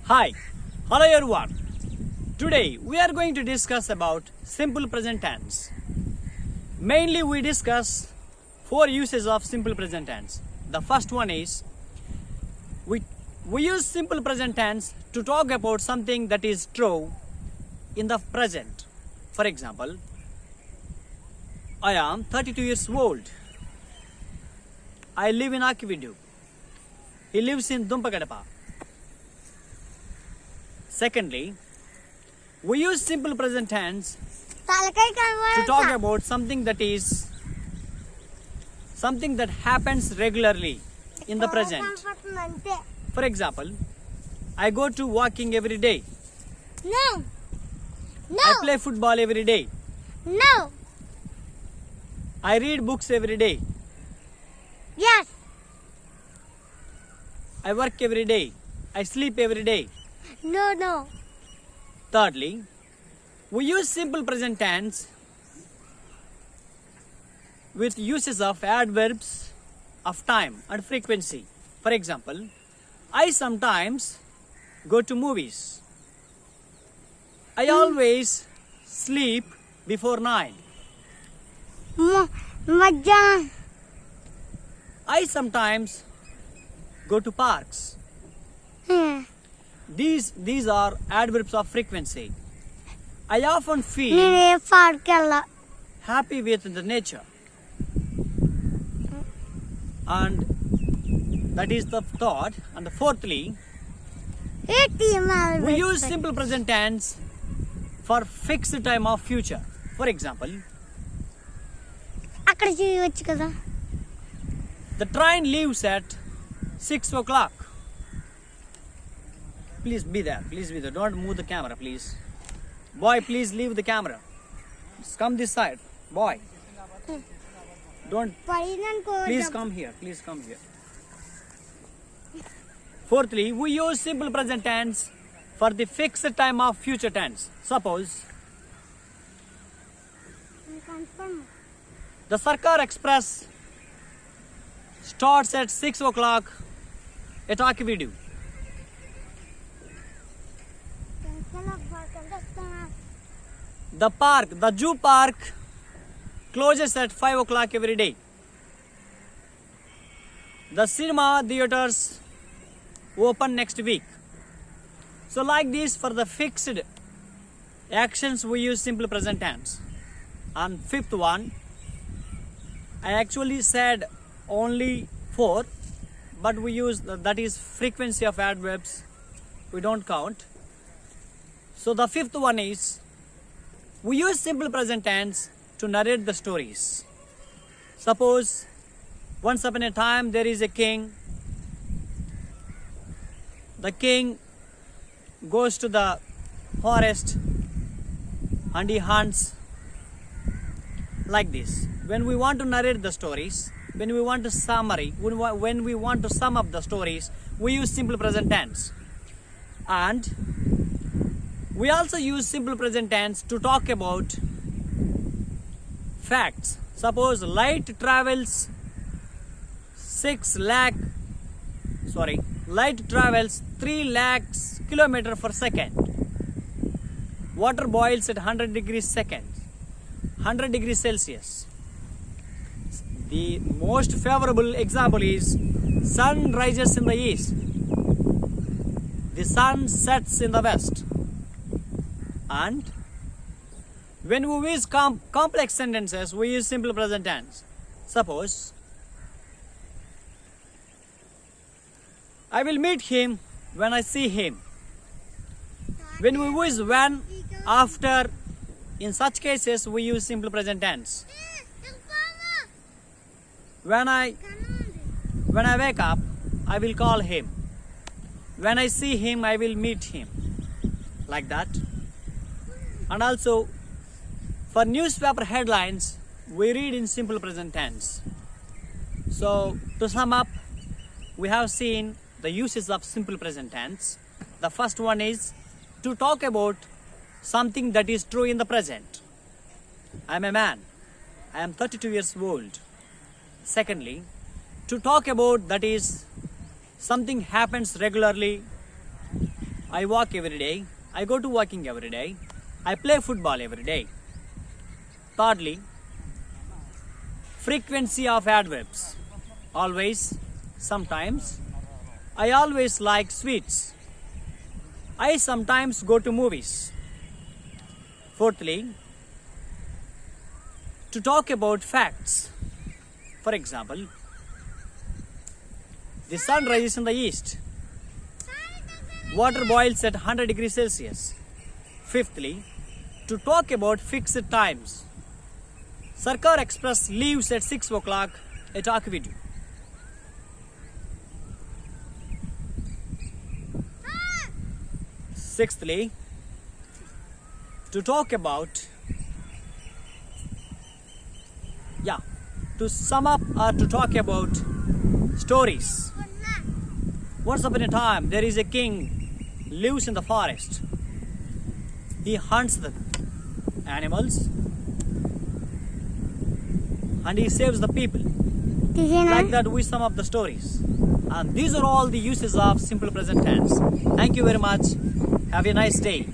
Hi, hello everyone. Today we are going to discuss about simple present tense. Mainly we discuss four uses of simple present tense. The first one is we use simple present tense to talk about something that is true in the present. For example, I am 32 years old. I live in Akividu. He lives in Dumpagadapa. Secondly, we use simple present tense to talk about something that happens regularly in the present. For example, I go to walking every day. No. I play football every day. No. I read books every day. Yes. I work every day. I sleep every day. No. Thirdly, we use simple present tense with uses of adverbs of time and frequency. For example, I sometimes go to movies. I always sleep before 9. Majan. I sometimes go to parks. These are adverbs of frequency. I often feel happy with the nature. And that is the thought. And fourthly, we use simple present tense for fixed time of future. For example, the train leaves at 6 o'clock. Please be there. Don't move the camera, please. Boy, please leave the camera. Just come this side. Boy. Please come here. Fourthly, we use simple present tense for the fixed time of future tense. Suppose the Sarkar Express starts at 6 o'clock at Akividu. The zoo park closes at 5 o'clock every day. The cinema theaters open next week. So like this, for the fixed actions we use simple present tense. And fifth one, I actually said only 4, but we use that is frequency of adverbs. We don't count. So the fifth one is we use simple present tense to narrate the stories. Suppose once upon a time there is a king. The king goes to the forest and he hunts, like this. When we want to narrate the stories, when we want to sum up the stories, we use simple present tense. And we also use simple present tense to talk about facts. Suppose light travels 3 lakhs kilometers per second. Water boils at 100 degrees Celsius. The most favorable example is sun rises in the east. The sun sets in the west. And when we use complex sentences, we use simple present tense. Suppose I will meet him when I see him. When we use when, after, in such cases we use simple present tense. When I wake up, I will call him. When I see him, I will meet him. Like that. And also, for newspaper headlines, we read in simple present tense. So, to sum up, we have seen the uses of simple present tense. The first one is to talk about something that is true in the present. I am a man. I am 32 years old. Secondly, to talk about that is something happens regularly I walk every day. I go to walking every day. I play football every day. Thirdly, frequency of adverbs. Always, sometimes. I always like sweets. I sometimes go to movies. Fourthly, to talk about facts. For example, the sun rises in the east. Water boils at 100 degrees Celsius. Fifthly, to talk about fixed times. Sarkar Express leaves at 6 o'clock at Akvidu. Sixthly, to talk about, to sum up or to talk about stories. Once upon a time, there is a king lives in the forest. He hunts the animals and he saves the people. Like that, we sum up the stories. And these are all the uses of simple present tense. Thank you very much. Have a nice day.